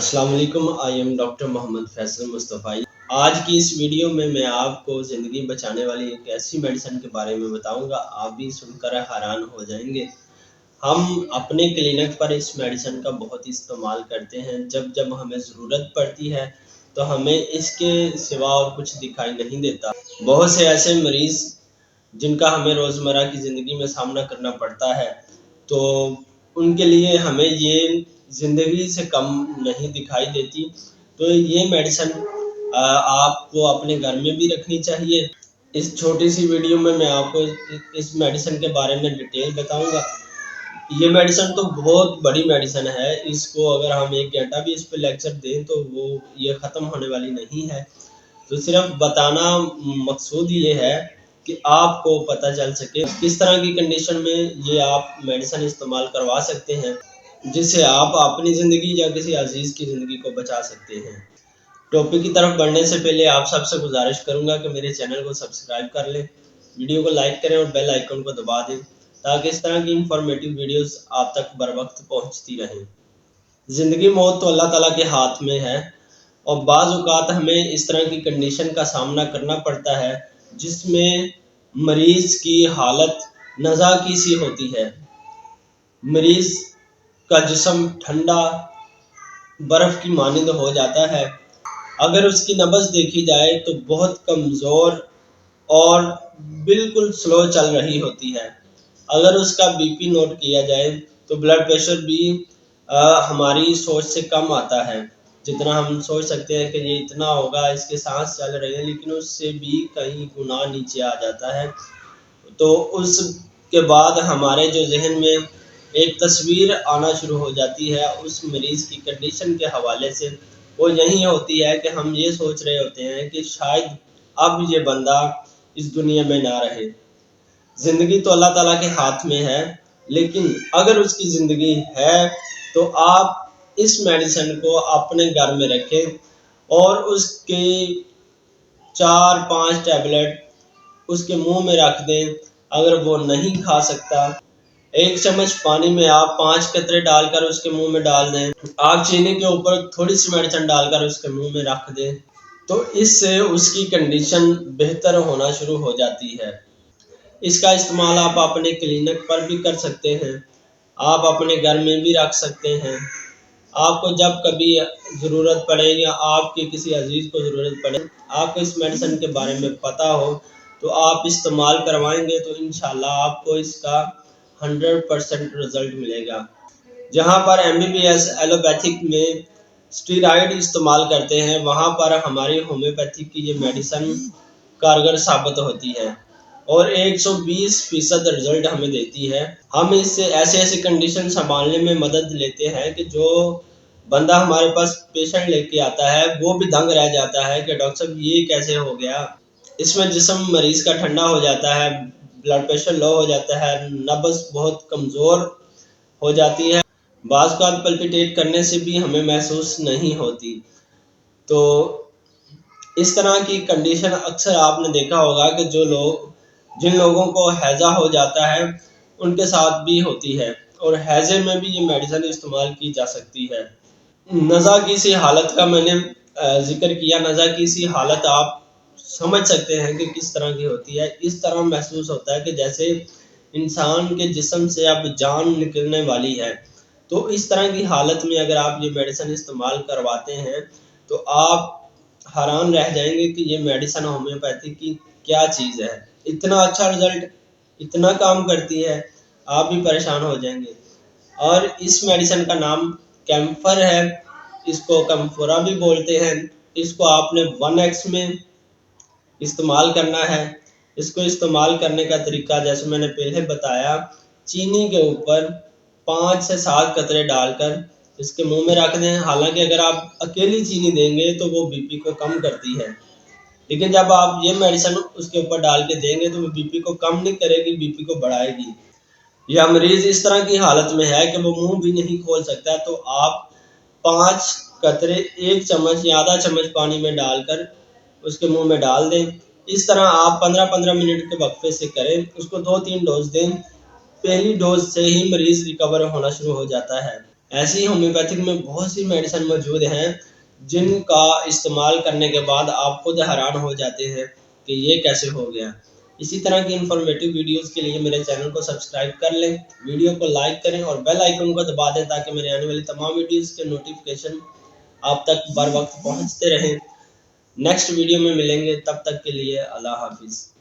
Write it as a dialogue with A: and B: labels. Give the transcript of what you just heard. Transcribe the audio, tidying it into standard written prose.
A: अस्सलाम वालेकुम। I am doctor Mohammad Faisal Mustafai. आज की इस वीडियो में मैं आपको ज़िंदगी बचाने वाली एक ऐसी मेडिसिन के बारे में बताऊंगा, आप भी सुनकर हैरान हो जाएंगे। हम अपने क्लिनिक पर इस मेडिसिन का बहुत इस्तेमाल करते हैं। जब जब हमें ज़रूरत पड़ती है तो हमें इसके सिवा और कुछ दिखाई नहीं देता। बहुत से ऐसे मरीज़ जिनका हमें रोज़मर्रा की ज़िंदगी में सामना करना पड़ता है, तो उनके लिए हमें ये ज़िंदगी से कम नहीं दिखाई देती। तो ये मेडिसिन आपको अपने घर में भी रखनी चाहिए। इस छोटी सी वीडियो में मैं आपको इस मेडिसिन के बारे में डिटेल बताऊंगा। ये मेडिसिन तो बहुत बड़ी मेडिसिन है, इसको अगर हम 1 घंटा भी इस पर लेक्चर दें तो वो ये ख़त्म होने वाली नहीं है। तो सिर्फ बताना मकसूद ये है कि आपको पता चल सके किस तरह की कंडीशन में ये आप मेडिसिन इस्तेमाल करवा सकते हैं, जिससे आप अपनी ज़िंदगी या किसी अजीज़ की ज़िंदगी को बचा सकते हैं। टॉपिक की तरफ बढ़ने से पहले आप सबसे गुजारिश करूंगा कि मेरे चैनल को सब्सक्राइब कर लें, वीडियो को लाइक करें और बेल आइकन को दबा दें, ताकि इस तरह की इंफॉर्मेटिव वीडियोस आप तक बर वक्त पहुँचती रहें। ज़िंदगी मौत तो अल्लाह ताला के हाथ में है, और बाज़ औक़ात हमें इस तरह की कंडीशन का सामना करना पड़ता है जिसमें मरीज़ की हालत नज़ाकी सी होती है। मरीज़ का जिस्म ठंडा बर्फ़ की मानिंद हो जाता है। अगर उसकी नब्ज़ देखी जाए तो बहुत कमज़ोर और बिल्कुल स्लो चल रही होती है। अगर उसका बीपी नोट किया जाए तो ब्लड प्रेशर भी हमारी सोच से कम आता है। जितना हम सोच सकते हैं कि ये इतना होगा, इसके सांस चल रहे हैं, लेकिन उससे भी कहीं गुना नीचे आ जाता है। तो उसके बाद हमारे जो जहन में एक तस्वीर आना शुरू हो जाती है उस मरीज़ की कंडीशन के हवाले से, वो यही होती है कि हम ये सोच रहे होते हैं कि शायद अब ये बंदा इस दुनिया में ना रहे। ज़िंदगी तो अल्लाह ताला के हाथ में है, लेकिन अगर उसकी ज़िंदगी है तो आप इस मेडिसिन को अपने घर में रखें और उसके 4-5 टैबलेट उसके मुंह में रख दें। अगर वो नहीं खा सकता, 1 चम्मच पानी में आप 5 कतरे डालकर उसके मुंह में डाल दें। आप चीनी के ऊपर थोड़ी सी मेडिसिन डालकर उसके मुंह में रख दें, तो इससे उसकी कंडीशन बेहतर होना शुरू हो जाती है। इसका इस्तेमाल आप अपने क्लिनिक पर भी कर सकते हैं, आप अपने घर में भी रख सकते हैं। आपको जब कभी ज़रूरत पड़े या आपके किसी अजीज़ को ज़रूरत पड़े, आपको इस मेडिसिन के बारे में पता हो, तो आप इस्तेमाल करवाएंगे तो इंशाल्लाह आपको इसका 100% रिज़ल्ट मिलेगा। जहाँ पर MBBS एलोपैथिक में स्टेरॉइड इस्तेमाल करते हैं, वहाँ पर हमारी होम्योपैथिक की ये मेडिसिन कारगर साबित होती है और 120% रिज़ल्ट हमें देती है। हम इससे ऐसे कंडीशन संभालने में मदद लेते हैं कि जो बंदा हमारे पास पेशेंट लेके आता है वो भी दंग रह जाता है कि डॉक्टर साहब ये कैसे हो गया। इसमें जिस्म मरीज़ का ठंडा हो जाता है, ब्लड प्रेशर लो हो जाता है, नब्ज़ बहुत कमज़ोर हो जाती है, बाज़ का पल्पिटेट करने से भी हमें महसूस नहीं होती। तो इस तरह की कंडीशन अक्सर आपने देखा होगा कि जिन लोगों को हैज़ा हो जाता है उनके साथ भी होती है, और हैज़े में भी ये मेडिसिन इस्तेमाल की जा सकती है। नज़ा की सी हालत का मैंने जिक्र किया। नज़ा की सी हालत आप समझ सकते हैं कि किस तरह की होती है। इस तरह महसूस होता है कि जैसे इंसान के जिस्म से अब जान निकलने वाली है। तो इस तरह की हालत में अगर आप ये मेडिसिन इस्तेमाल करवाते हैं तो आप हैरान रह जाएंगे कि ये मेडिसिन होम्योपैथी की क्या चीज़ है। इतना अच्छा रिज़ल्ट, इतना काम करती है, आप भी परेशान हो जाएंगे। और इस मेडिसिन का नाम कैम्फर है, इसको कैम्फोरा भी बोलते हैं। इसको आपने 1x में इस्तेमाल करना है। इसको इस्तेमाल करने का तरीका जैसे मैंने पहले बताया, चीनी के ऊपर 5 से 7 कतरे डालकर इसके मुंह में रख दें। हालांकि अगर आप अकेली चीनी देंगे तो वो बीपी को कम करती है, लेकिन जब आप ये मेडिसिन उसके ऊपर डाल के देंगे तो वो बीपी को कम नहीं करेगी, बीपी को बढ़ाएगी। या मरीज़ इस तरह की हालत में है कि वो मुंह भी नहीं खोल सकता, तो आप 5 कतरे 1 चम्मच या आधा चम्मच पानी में डालकर उसके मुंह में डाल दें। इस तरह आप 15-15 मिनट के वक्फे से करें। उसको 2-3 डोज दें। पहली डोज से ही मरीज़ रिकवर होना शुरू हो जाता है। ایسی ہومیوپیتھک میں بہت سی میڈیسن موجود ہیں جن کا استعمال کرنے کے بعد آپ خود حیران ہو جاتے ہیں کہ یہ کیسے ہو گیا۔ اسی طرح کی انفارمیٹیو ویڈیوز کے لیے میرے چینل کو سبسکرائب کر لیں، ویڈیو کو لائک کریں اور بیل آئیکن کو دبا دیں تاکہ میرے آنے والی تمام ویڈیوز کے نوٹیفیکیشن آپ تک بر وقت پہنچتے رہیں۔ نیکسٹ ویڈیو میں ملیں گے، تب تک کے لیے اللہ حافظ۔